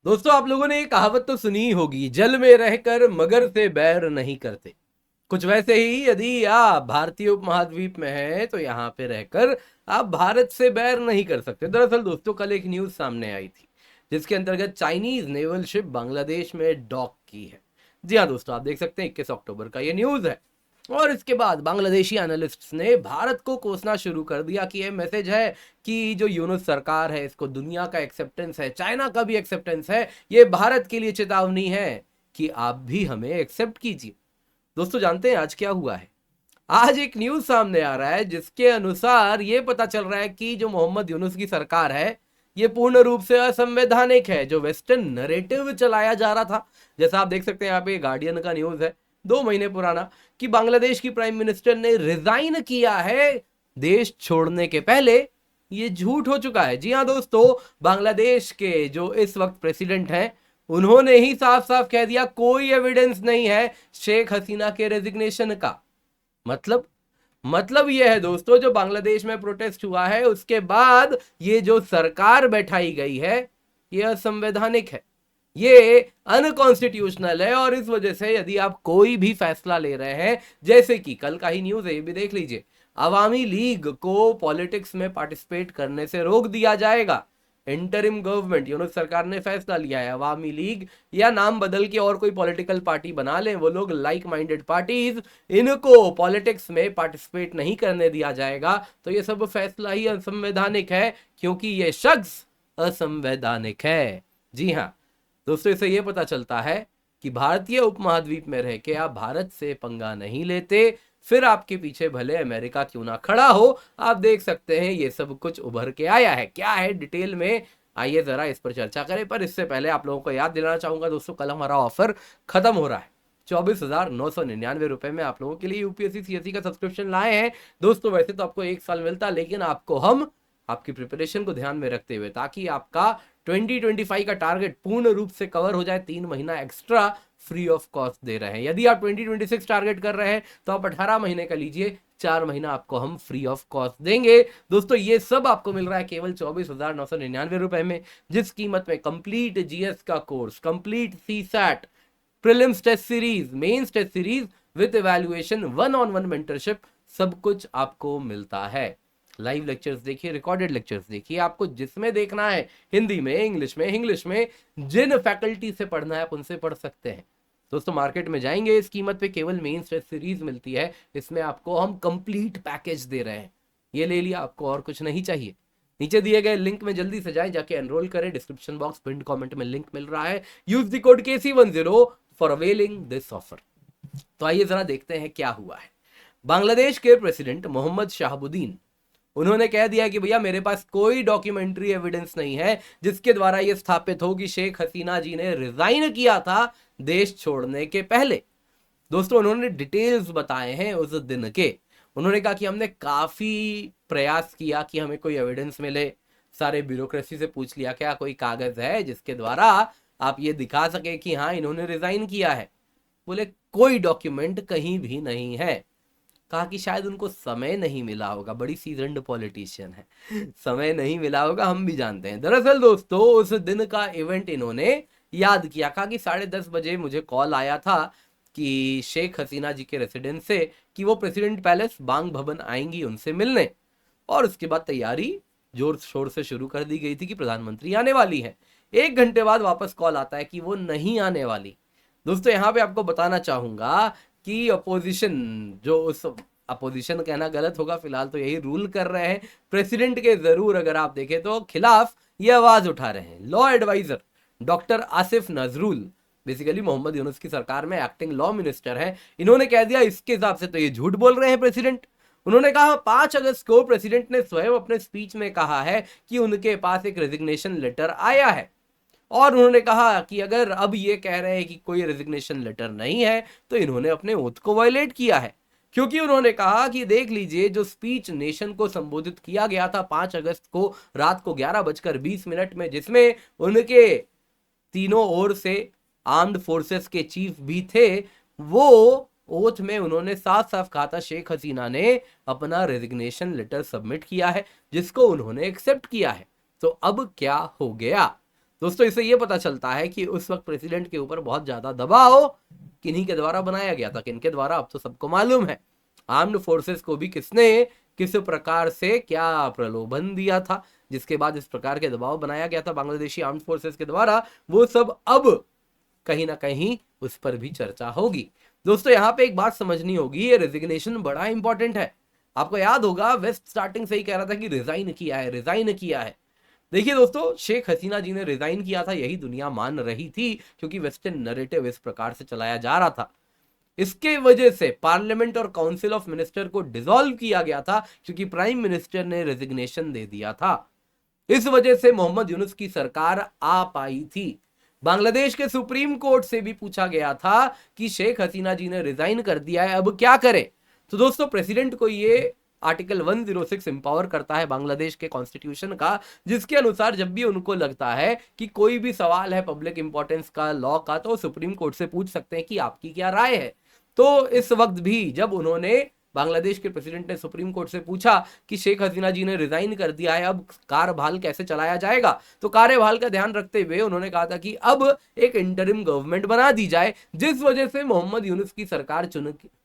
दोस्तों, आप लोगों ने ये कहावत तो सुनी ही होगी, जल में रहकर मगर से बैर नहीं करते। कुछ वैसे ही यदि आप भारतीय उपमहाद्वीप में हैं तो यहाँ पे रहकर आप भारत से बैर नहीं कर सकते। दरअसल दोस्तों, कल एक न्यूज सामने आई थी जिसके अंतर्गत चाइनीज नेवल शिप बांग्लादेश में डॉक की है। जी हाँ दोस्तों, आप देख सकते हैं 21 अक्टूबर का ये न्यूज है। और इसके बाद बांग्लादेशी एनालिस्ट्स ने भारत को कोसना शुरू कर दिया कि ये मैसेज है कि जो यूनुस सरकार है इसको दुनिया का एक्सेप्टेंस है, चाइना का भी एक्सेप्टेंस है, ये भारत के लिए चेतावनी है कि आप भी हमें एक्सेप्ट कीजिए। दोस्तों, जानते हैं आज क्या हुआ है? आज एक न्यूज सामने आ रहा है जिसके अनुसार ये पता चल रहा है कि जो मोहम्मद यूनुस की सरकार है ये पूर्ण रूप से असंवैधानिक है। जो वेस्टर्न नरेटिव चलाया जा रहा था, जैसा आप देख सकते हैं यहाँ पे गार्डियन का न्यूज है 2 महीने पुराना, कि बांग्लादेश की प्राइम मिनिस्टर ने रिजाइन किया है देश छोड़ने के पहले। ये झूठ हो चुका है। जी हाँ दोस्तों, बांग्लादेश के जो इस वक्त प्रेसिडेंट हैं उन्होंने ही साफ साफ कह दिया कोई एविडेंस नहीं है शेख हसीना के रेजिग्नेशन का। मतलब यह है दोस्तों, जो बांग्लादेश में प्रोटेस्ट हुआ है उसके बाद ये जो सरकार बैठाई गई है ये असंवैधानिक है, ये अनकॉन्स्टिट्यूशनल है। और इस वजह से यदि आप कोई भी फैसला ले रहे हैं, जैसे कि कल का ही न्यूज है, ये भी देख लीजिए, अवामी लीग को पॉलिटिक्स में पार्टिसिपेट करने से रोक दिया जाएगा। इंटरिम गवर्नमेंट यूनुस सरकार ने फैसला लिया है, अवामी लीग या नाम बदल के और कोई पॉलिटिकल पार्टी बना लें वो लोग, लाइक माइंडेड पार्टीज, इनको पॉलिटिक्स में पार्टिसिपेट नहीं करने दिया जाएगा। तो ये सब फैसला ही असंवैधानिक है क्योंकि ये शख्स असंवैधानिक है। जी हाँ दोस्तों, इससे यह पता चलता है कि भारतीय उपमहाद्वीप में रह के आप भारत से पंगा नहीं लेते, फिर आपके पीछे भले अमेरिका क्यों ना खड़ा हो। आप देख सकते हैं ये सब कुछ उभर के आया है। क्या है डिटेल में, आइए जरा इस पर चर्चा करें। पर इससे पहले आप लोगों को याद दिलाना चाहूंगा दोस्तों, कल हमारा ऑफर खत्म हो रहा है। 24,999 रुपए में आप लोगों के लिए यूपीएससी सीएससी का सब्सक्रिप्शन लाए हैं दोस्तों। वैसे तो आपको 1 साल मिलता, लेकिन आपको हम आपकी प्रिपरेशन को ध्यान में रखते हुए, ताकि आपका 2025 का टारगेट पूर्ण रूप से कवर हो जाए, 3 महीना एक्स्ट्रा फ्री ऑफ कॉस्ट दे रहे हैं। यदि आप 2026 टारगेट कर रहे हैं तो आप 18 महीने का लीजिए, 4 महीना आपको हम फ्री ऑफ कॉस्ट देंगे दोस्तों। ये सब आपको मिल रहा है केवल 24,999 रुपए में, जिस कीमत में कंप्लीट जीएस का course, complete CSAT prelims test series, mains test series with evaluation, 1-on-1 mentorship, सब कुछ आपको मिलता है। लाइव लेक्चर्स देखिए, रिकॉर्डेड लेक्चर्स देखिए, आपको जिसमें देखना है, हिंदी में, इंग्लिश में जिन फैकल्टी से पढ़ना है आप उनसे पढ़ सकते हैं दोस्तों। मार्केट में जाएंगे इस कीमत पे केवल मेंस टेस्ट सीरीज मिलती है, इसमें आपको हम कंप्लीट पैकेज दे रहे हैं। ये ले लिया, आपको और कुछ नहीं चाहिए। नीचे दिए गए लिंक में जल्दी से जाएं, जाके एनरोल करें। डिस्क्रिप्शन बॉक्स, पिन कमेंट में लिंक मिल रहा है। Use the code KC10 for availing this offer. तो आइए जरा देखते हैं क्या हुआ है। बांग्लादेश के प्रेसिडेंट मोहम्मद शाहबुद्दीन, उन्होंने कह दिया कि भैया मेरे पास कोई डॉक्यूमेंट्री एविडेंस नहीं है जिसके द्वारा यह स्थापित हो कि शेख हसीना जी ने रिजाइन किया था देश छोड़ने के पहले। दोस्तों, उन्होंने डिटेल्स बताए हैं उस दिन के। उन्होंने कहा कि हमने काफी प्रयास किया कि हमें कोई एविडेंस मिले, सारे ब्यूरोक्रेसी से पूछ लिया क्या कोई कागज है जिसके द्वारा आप ये दिखा सके कि हाँ इन्होंने रिजाइन किया है। बोले कोई डॉक्यूमेंट कहीं भी नहीं है। कहा कि शायद उनको समय नहीं मिला होगा, बड़ी सीजन्ड पॉलिटिशियन है, समय नहीं मिला होगा, हम भी जानते हैं। दरअसल दोस्तों, उस दिन का इवेंट इन्होंने याद किया। कहा कि 10:30 मुझे कॉल आया था कि शेख हसीना जी के रेसिडेंस से कि वो प्रेसिडेंट पैलेस बांग भवन आएंगी उनसे मिलने। और उसके बाद तैयारी जोर शोर से शुरू कर दी गई थी कि प्रधानमंत्री आने वाली है। 1 घंटे बाद वापस कॉल आता है कि वो नहीं आने वाली। दोस्तों, यहाँ पे आपको बताना चाहूंगा कि अपोजिशन, जो उस अपोजिशन कहना गलत होगा, फिलहाल तो यही रूल कर रहे हैं, प्रेसिडेंट के जरूर अगर आप देखें तो खिलाफ ये आवाज उठा रहे हैं। Law adviser doctor Asif Nazrul, basically Mohammad Yunus की सरकार में एक्टिंग लॉ मिनिस्टर है, इन्होंने कह दिया इसके हिसाब से तो ये झूठ बोल रहे हैं प्रेसिडेंट। उन्होंने कहा 5 अगस्त को प्रेसिडेंट ने स्वयं अपने स्पीच में कहा है कि उनके पास एक रेजिग्नेशन लेटर आया है। और उन्होंने कहा कि अगर अब ये कह रहे हैं कि कोई रेजिग्नेशन लेटर नहीं है तो इन्होंने अपने ओथ को वायलेट किया है। क्योंकि उन्होंने कहा कि देख लीजिए, जो स्पीच नेशन को संबोधित किया गया था 5 अगस्त को रात को 11:20 में, जिसमें उनके तीनों ओर से आर्म्ड फोर्सेस के चीफ भी थे, वो ओथ में उन्होंने साफ साफ कहा था शेख हसीना ने अपना रेजिग्नेशन लेटर सबमिट किया है जिसको उन्होंने एक्सेप्ट किया है। तो अब क्या हो गया? दोस्तों इससे ये पता चलता है कि उस वक्त प्रेसिडेंट के ऊपर बहुत ज्यादा दबाव किन्हीं के द्वारा बनाया गया था। किनके द्वारा अब तो सबको मालूम है। आर्म्ड फोर्सेस को भी किसने किस प्रकार से क्या प्रलोभन दिया था, जिसके बाद इस प्रकार के दबाव बनाया गया था बांग्लादेशी आर्म्ड फोर्सेस के द्वारा, वो सब अब कहीं ना कहीं उस पर भी चर्चा होगी। दोस्तों यहाँ पे एक बात समझनी होगी, ये रेजिग्नेशन बड़ा इंपॉर्टेंट है। आपको याद होगा वेस्ट स्टार्टिंग से ही कह रहा था कि रिजाइन किया है, रिजाइन किया है। देखिए दोस्तों, शेख हसीना जी ने रिजाइन किया था, यही दुनिया मान रही थी, क्योंकि वेस्टर्न नैरेटिव इस प्रकार से चलाया जा रहा था। इसके वजह से पार्लियामेंट और काउंसिल ऑफ मिनिस्टर को डिसॉल्व किया गया था, क्योंकि प्राइम मिनिस्टर ने रेजिग्नेशन दे दिया था। इस वजह से मोहम्मद यूनुस की सरकार आ पाई थी। बांग्लादेश के सुप्रीम कोर्ट से भी पूछा गया था कि शेख हसीना जी ने रिजाइन कर दिया है, अब क्या करें। तो दोस्तों प्रेसिडेंट को ये आर्टिकल 106 एम्पावर करता है बांग्लादेश के कॉन्स्टिट्यूशन का, जिसके अनुसार जब भी उनको लगता है कि कोई भी सवाल है पब्लिक इंपॉर्टेंस का, लॉ का, तो सुप्रीम कोर्ट से पूछ सकते हैं कि आपकी क्या राय है। तो इस वक्त भी जब उन्होंने बांग्लादेश के प्रेसिडेंट ने सुप्रीम कोर्ट से पूछा कि शेख हसीना जी ने रिजाइन कर दिया है, अब कार्यभार कैसे चलाया जाएगा, तो कार्यभार का ध्यान रखते हुए उन्होंने कहा था कि अब एक इंटरिम गवर्नमेंट बना दी जाए, जिस वजह से मोहम्मद यूनुस की सरकार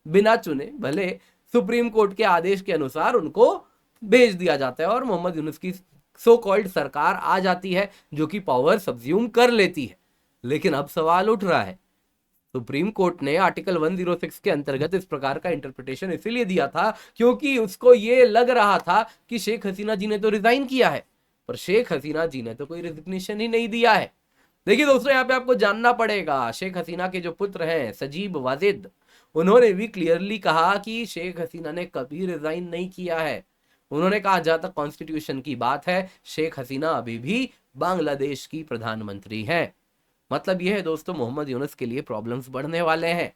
बिना चुने भले सुप्रीम कोर्ट के आदेश के अनुसार उनको भेज दिया जाता है और मोहम्मद यूनुस की सो कॉल्ड सरकार आ जाती है, जो कि पावर सब्ज्यूम कर लेती है। लेकिन अब सवाल उठ रहा है, सुप्रीम कोर्ट ने आर्टिकल 106 के अंतर्गत इस प्रकार का इंटरप्रिटेशन इसीलिए दिया था क्योंकि उसको ये लग रहा था कि शेख हसीना जी ने तो रिजाइन किया है, पर शेख हसीना जी ने तो कोई रेजिग्नेशन ही नहीं दिया है। देखिए दोस्तों, यहाँ पे आपको जानना पड़ेगा, शेख हसीना के जो पुत्र हैं सजीब वाजिद, उन्होंने भी क्लियरली कहा कि शेख हसीना ने कभी रिजाइन नहीं किया है। उन्होंने कहा जहां तक कॉन्स्टिट्यूशन की बात है, शेख हसीना अभी भी बांग्लादेश की प्रधानमंत्री हैं। मतलब यह है दोस्तों, मोहम्मद यूनुस के लिए प्रॉब्लम्स बढ़ने वाले हैं।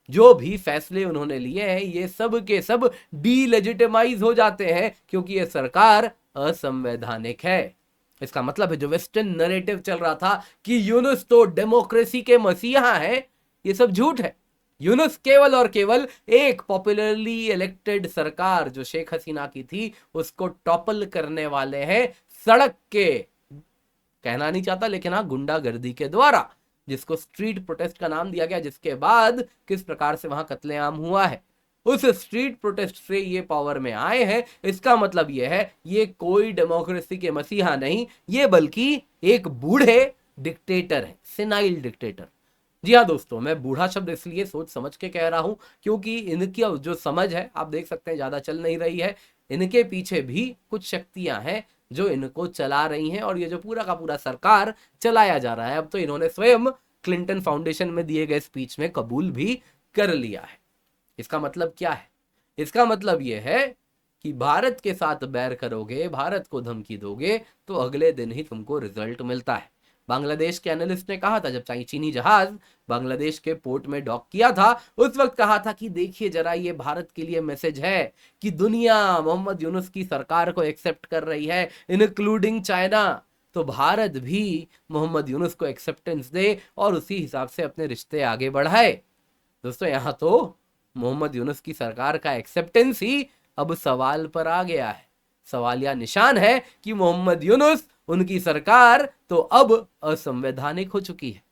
जो भी फैसले उन्होंने लिए हैं ये सब के सब डीलेजिटिमाइज हो जाते हैं, क्योंकि ये सरकार असंवैधानिक है। इसका मतलब है जो वेस्टर्न नैरेटिव चल रहा था कि यूनुस तो डेमोक्रेसी के मसीहा है, ये सब झूठ है। यूनुस केवल और केवल एक पॉपुलरली इलेक्टेड सरकार जो शेख हसीना की थी उसको टॉपल करने वाले हैं, सड़क के, कहना नहीं चाहता लेकिन हाँ, गुंडागर्दी के द्वारा, जिसको स्ट्रीट प्रोटेस्ट का नाम दिया गया, जिसके बाद किस प्रकार से वहां कत्लेआम हुआ है, उस स्ट्रीट प्रोटेस्ट से ये पावर में आए हैं। इसका मतलब ये है, ये कोई डेमोक्रेसी के मसीहा नहीं, ये बल्कि एक बूढ़े डिक्टेटर है, सेनाइल डिक्टेटर। जी हाँ दोस्तों, मैं बूढ़ा शब्द इसलिए सोच समझ के कह रहा हूं क्योंकि इनकी जो समझ है आप देख सकते हैं ज्यादा चल नहीं रही है। इनके पीछे भी कुछ शक्तियां हैं जो इनको चला रही हैं, और ये जो पूरा का पूरा सरकार चलाया जा रहा है, अब तो इन्होंने स्वयं क्लिंटन फाउंडेशन में दिए गए स्पीच में कबूल भी कर लिया है। इसका मतलब क्या है? इसका मतलब यह है कि भारत के साथ बैर करोगे, भारत को धमकी दोगे, तो अगले दिन ही तुमको रिजल्ट मिलता है। बांग्लादेश के एनालिस्ट ने कहा था, जब चीनी जहाज बांग्लादेश के पोर्ट में डॉक किया था, उस वक्त कहा था कि देखिए जरा, ये भारत के लिए मैसेज है कि दुनिया मोहम्मद यूनुस की सरकार को एक्सेप्ट कर रही है, इंक्लूडिंग चाइना, तो भारत भी मोहम्मद यूनुस को एक्सेप्टेंस दे और उसी हिसाब से अपने रिश्ते आगे बढ़ाए। दोस्तों यहाँ तो मोहम्मद यूनुस की सरकार का एक्सेप्टेंस ही अब सवाल पर आ गया है। सवालिया निशान है कि मोहम्मद यूनुस, उनकी सरकार तो अब असंवैधानिक हो चुकी है।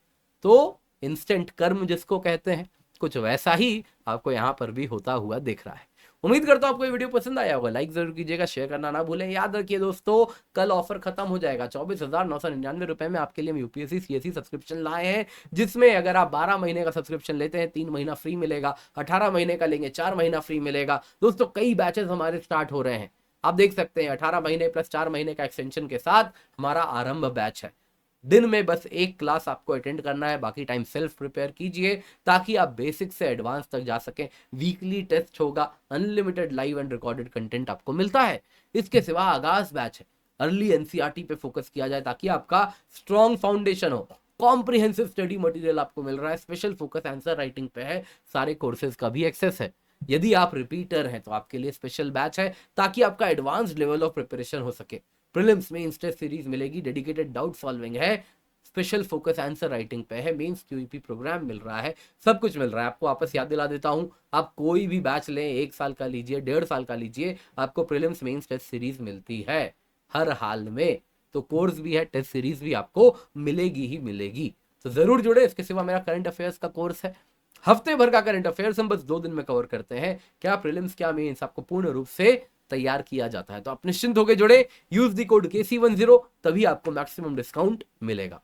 तो इंस्टेंट कर्म जिसको कहते हैं, कुछ वैसा ही आपको यहां पर भी होता हुआ दिख रहा है। उम्मीद करता हूं आपको ये वीडियो पसंद आया होगा, लाइक जरूर कीजिएगा, शेयर करना ना भूलें। याद रखिए दोस्तों, कल ऑफर खत्म हो जाएगा। 24,999 रुपए में आपके लिए हम यूपीएससी सीएससी सब्सक्रिप्शन लाए हैं, जिसमें अगर आप 12 महीने का सब्सक्रिप्शन लेते हैं 3 महीना फ्री मिलेगा, 18 महीने का लेंगे 4 महीना फ्री मिलेगा। दोस्तों कई बैचेस हमारे स्टार्ट हो रहे हैं, आप देख सकते हैं 18 महीने प्लस 4 महीने का एक्सटेंशन के साथ हमारा आरंभ बैच है। दिन में बस एक क्लास आपको अटेंड करना है, बाकी टाइम सेल्फ प्रिपेयर कीजिए ताकि आप बेसिक से एडवांस तक जा सकें। वीकली टेस्ट होगा, unlimited live and recorded content आपको मिलता है। इसके सिवा आगाज बैच है, अर्ली एनसीईआरटी पे फोकस किया जाए ताकि आपका स्ट्रॉन्ग फाउंडेशन हो। कॉम्प्रिहेंसिव स्टडी मटेरियल आपको मिल रहा है, स्पेशल फोकस आंसर राइटिंग पे है, सारे कोर्सेज का भी एक्सेस है। यदि आप रिपीटर हैं तो आपके लिए स्पेशल बैच है ताकि आपका एडवांस्ड लेवल ऑफ प्रिपरेशन हो सके। प्रीलिम्स में इंस्टेंट सीरीज मिलेगी, डेडिकेटेड डाउट सॉल्विंग है, स्पेशल फोकस आंसर राइटिंग पे है, मेंस क्यूईपी प्रोग्राम मिल रहा है, सब कुछ मिल रहा है। आपको वापस याद दिला देता हूं, आप कोई भी बैच लें, 1 साल का लीजिए, 1.5 साल का लीजिए, आपको प्रीलिम्स मेंस टेस्ट सीरीज मिलती है हर हाल में। तो कोर्स भी है, टेस्ट सीरीज भी आपको मिलेगी ही मिलेगी। तो जरूर जुड़े। इसके सिवा मेरा करंट अफेयर्स का कोर्स है, हफ्ते भर का करंट अफेयर्स हम बस 2 दिन में कवर करते हैं। क्या प्रीलिम्स क्या मेंस आपको पूर्ण रूप से तैयार किया जाता है। तो आप निश्चिंत होकर जुड़े, यूज द कोड KC10, तभी आपको मैक्सिमम डिस्काउंट मिलेगा।